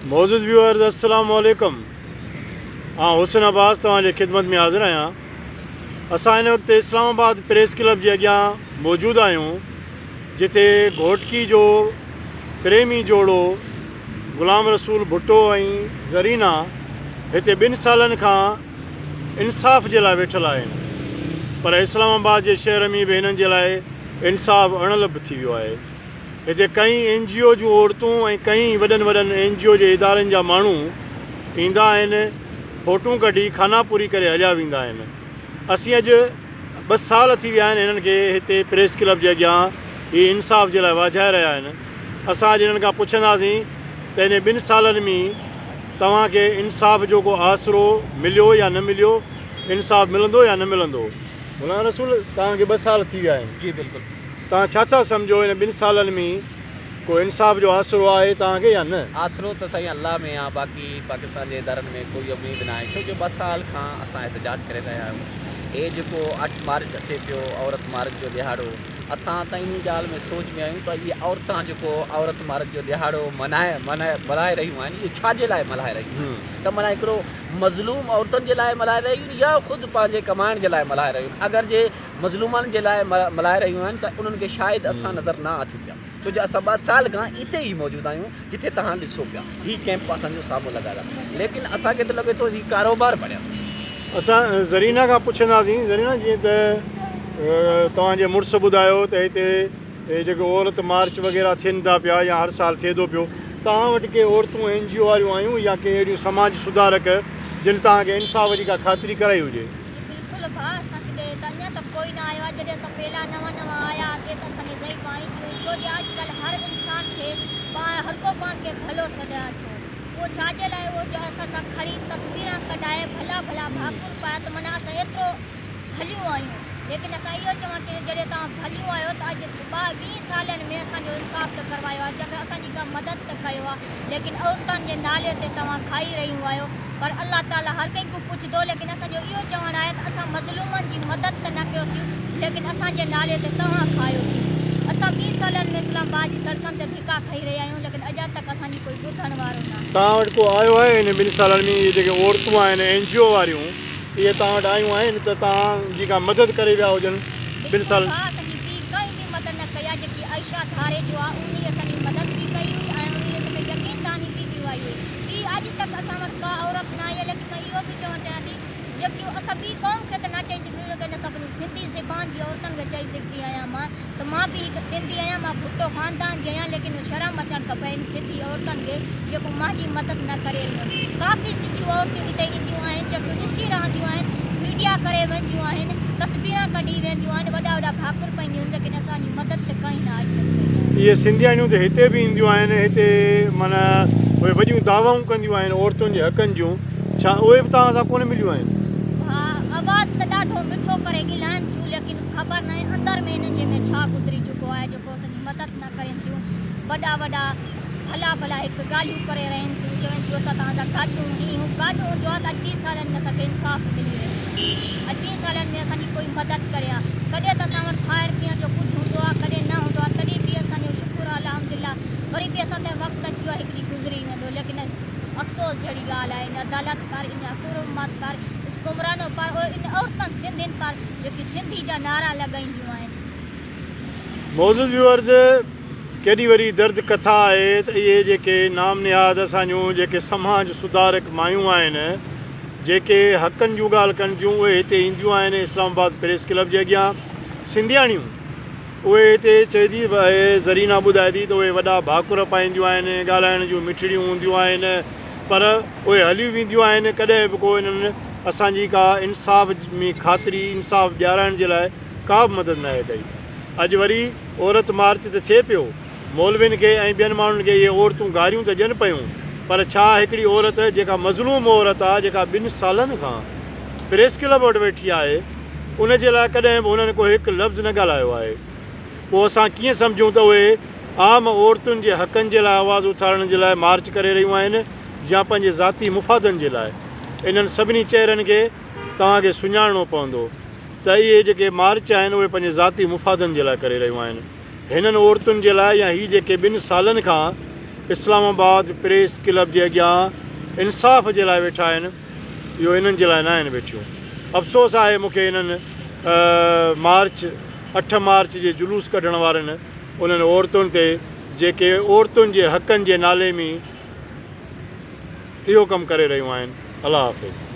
मोज़िज़ viewers अस्सलाम वालेकुम। हुसैन अब्बास तव्हांजे ख़िदमत में हाज़िर आहियां। असां हिन वक़्तु इस्लामाबाद प्रेस क्लब जे अॻियां मौजूदु आहियूं, जिथे घोटकी जो प्रेमी जोड़ो ग़ुलाम रसूल भुट्टो ऐं ज़रीना हिते 2 सालनि खां इंसाफ़ जे लाइ वेठल आहिनि, पर इस्लामाबाद जे शहर में बि हिननि जे लाइ इंसाफ़ अणलभ थी वियो आहे। हिते कई NGO जूं औरतूं ऐं कई वॾनि NGO जे इदारनि जा माण्हू ईंदा आहिनि, फ़ोटूं कढी खानापूरी करे हलिया वेंदा आहिनि। असीं अॼु 2 साल थी विया आहिनि हिननि खे हिते प्रेस क्लब जे अॻियां हीअ इंसाफ़ जे लाइ वाझाए रहिया आहिनि। असां अॼु हिननि खां पुछंदासीं त हिन 2 सालनि में तव्हांखे इंसाफ़ जो को आसिरो मिलियो या न मिलियो, इंसाफ़ मिलंदो या न मिलंदो। ग़ुलाम रसूल, तव्हांखे 2 साल थी विया आहिनि। जी बिल्कुलु। तव्हां छा सम्झो हिन 2 सालनि में को इंसाफ़ जो आसिरो आहे तव्हांखे या न? आसिरो त साईं अल्लाह में आहे, बाक़ी पाकिस्तान जे इदारनि में कोई उमेद न आहे, छो जो 2 साल खां असां एहतजाज करे रहिया आहियूं। हे जेको 8 मार्च अचे पियो, औरत मार्च जो ॾिहाड़ो, असां त इन ॻाल्हि में सोच में आहियूं त इहे औरतां जेको औरत मार्च जो ॾिहाड़ो मल्हाए रहियूं आहिनि, इहे छाजे लाइ मल्हाए रहियूं आहिनि? त माना हिकिड़ो मज़लूम औरतुनि जे लाइ मल्हाए रहियूं या ख़ुदि पंहिंजे कमाइण जे लाइ मल्हाए रहियूं? अगरि जे मज़लूमनि जे लाइ मल्हाए रहियूं आहिनि त उन्हनि खे शायदि असां नज़र न अचूं पिया, छो जो असां 2 साल खां हिते ई मौजूदु आहियूं जिथे तव्हां ॾिसो पिया हीउ कैंप असांजो साम्हूं लॻियल आहे, लेकिन असांखे त लॻे थो हीउ कारोबार बणिया। असां ज़रीना खां पुछंदासीं। ज़रीना, जीअं त तव्हांजे मुड़ुसु ॿुधायो त हिते जेको औरत मार्च वग़ैरह थियनि था पिया या हर साल थिए थो पियो, तव्हां वटि के औरतूं NGO वारियूं आहियूं या के अहिड़ियूं समाज सुधारक जिन तव्हांखे इंसाफ़ जी का ख़ातिरी कराई हुजे? बिल्कुलु भाउ, असांखे त अञा त कोई न आयो आहे। जॾहिं असां पहिरियां नवां आयासीं त असांखे ज़ई पाई थी, छो जो अॼुकल्ह हर इंसान खे हर को पाण खे भलो सॾाए थो। उहो छाजे लाइ? उहो जो असां सां खड़ी तस्वीरां कढाए भला भाकुर पाए त माना असां एतिरो भलियूं आहियूं। लेकिन असां इहो चवणु चाहियूं, जॾहिं तव्हां भलियूं आहियो त अॼु 20 सालनि में असांजो इंसाफ़ त करवायो आहे, जॾहिं असांजी का मदद त कयो आहे, लेकिन औरतुनि जे नाले ते तव्हां खाई रहियूं आहियो। पर अल्लाह ताला हर कंहिंखे पुछंदो, लेकिन असांजो इहो चवणु आहे त असां मज़लूमनि जी मदद त न कयो थियूं, लेकिन असांजे नाले ते तव्हां खायो थी। असां 20 सालनि में इस्लामाबाद जी सड़कनि ते धिका खाई रहिया आहियूं, लेकिन अञा तक असांजी कोई ॿुधण वारो न आहे। तव्हां वटि को आयो आहे हिन 2 सालनि में? इहे जेके औरतूं आहिनि NGO वारियूं, इहे तव्हां वटि आयूं आहिनि त तव्हांजी का मदद करे विया हुजनि 2 साल? असांजी काई बि मदद न कई आहे। जेकी आयशा धारे जो आहे उन असांजी मदद बि कई हुई ऐं उन असांखे यकीनदानी बि दिवाई हुई। ॿी अॼु तक असां वटि का औरत न आई आहे। लेकिन मां इहो बि चवणु चाहियां थी, जेकी असां ॿी क़ौम खे त न चई सघंदी, लेकिन असां पंहिंजी सिंधी ज़बान जी औरतुनि खे चई सघंदी आहियां मां, त मां बि हिकु सिंधी आहियां, मां भुट्टो ख़ानदान जी आहियां, लेकिन शर्म अचणु खपे इन सिंधी औरतुनि खे जेको मुंहिंजी मदद न करे रहियूं। काफ़ी सिंधियूं औरतूं हिते ईंदियूं आहिनि, जेको ॾिसी रहंदियूं आहिनि, मीडिया करे वेंदियूं आहिनि, तस्वीरां कढी वेंदियूं आहिनि, वॾा भाकुर पाईंदियूं आहिनि, लेकिन असांजी मदद त कई न आई। इहे सिंधियाणियूं त हिते बि ईंदियूं आहिनि, हिते माना उहे वॾियूं दावाऊं कंदियूं आहिनि औरतुनि जे हक़नि जूं, छा उहे बि तव्हां सां कोन मिलियूं आहिनि? हा, आवाज़ त ॾाढो मिठो करे ॻाल्हाइनि थियूं, लेकिन ख़बर न आहे अंदरि में हिन जे में छा गुज़री चुको आहे, जेको असांजी मदद न करनि थियूं। वॾा भला हिकु ॻाल्हियूं करे रहनि थियूं, चवनि थियूं असां तव्हां सां गॾु जो आहे त 20 सालनि में असांखे इंसाफ़ मिली रहियो। 20 सालनि में असांजी कोई मदद करे आहे। कॾहिं त असां वटि खाइण पीअण जो कुझु हूंदो आहे, कॾहिं न हूंदो आहे, तॾहिं बि असांजो शुक्र आहे अल्हम्दुलिल्लाह। वरी बि असां ते वक़्तु अची वियो आहे, हिकिड़ी गुज़री वेंदो, लेकिन अफ़सोस जहिड़ी ॻाल्हि आहे। इन अदालत कर, इन हुकूमत कर, हुकुमरानो पर इन औरतुनि सिंधियुनि पर जेकी सिंधी जा नारा लॻाईंदियूं आहिनि। मोज़िज़ व्यूअर्स, केॾी वरी दर्द कथा आहे त इहे जेके नाम निहाद असांजूं जेके समाज सुधारक मायूं आहिनि, जेके हक़नि जूं ॻाल्हि कनि थियूं, उहे हिते ईंदियूं आहिनि इस्लामाबाद प्रेस क्लब जे अॻियां। सिंधियाणियूं उहे हिते चए थी, ज़रीना ॿुधाए थी त उहे वॾा भाकुर पाईंदियूं आहिनि, ॻाल्हाइण जूं मिठड़ियूं हूंदियूं आहिनि, पर उहे हलियूं वेंदियूं आहिनि। कॾहिं बि को इन्हनि असांजी का इंसाफ़ में ख़ातिरी, इंसाफ़ ॾियाराइण जे लाइ का बि मदद न आहे कई। अॼु वरी औरत मार्च त थिए पियो, मौलवियुनि खे ऐं ॿियनि माण्हुनि खे इहे औरतूं गारियूं त ॾियनि पियूं, पर छा हिकिड़ी औरत जेका मज़लूम औरत आहे, जेका 2 सालनि खां प्रेस क्लब वटि वेठी आहे, उन जे लाइ कॾहिं बि उन्हनि को हिकु लफ़्ज़ न ॻाल्हायो आहे? पोइ असां कीअं सम्झूं त उहे आम औरतुनि जे हक़नि जे लाइ आवाज़ु उथारण जे लाइ मार्च करे रहियूं आहिनि या पंहिंजे ज़ाती मुफ़ादनि जे लाइ? इन्हनि सभिनी चहिरनि खे तव्हांखे सुञाणणो पवंदो त इहे जेके मार्च आहिनि उहे पंहिंजे ज़ाती मुफ़ादनि जे लाइ करे रहियूं आहिनि। हिननि औरतुनि जे लाइ या हीअ जेके 2 सालनि खां इस्लामाबाद प्रेस क्लब जे अॻियां इंसाफ़ जे लाइ वेठा आहिनि, इहो इन्हनि जे लाइ न आहिनि वेठियूं। अफ़सोस आहे मूंखे इन्हनि मार्च 8 मार्च जे जुलूस कढण वारनि उन्हनि औरतुनि ते जेके औरतुनि जे हक़नि जे नाले में इहो कमु करे रहियूं आहिनि। अल्लाह हाफ़िज़।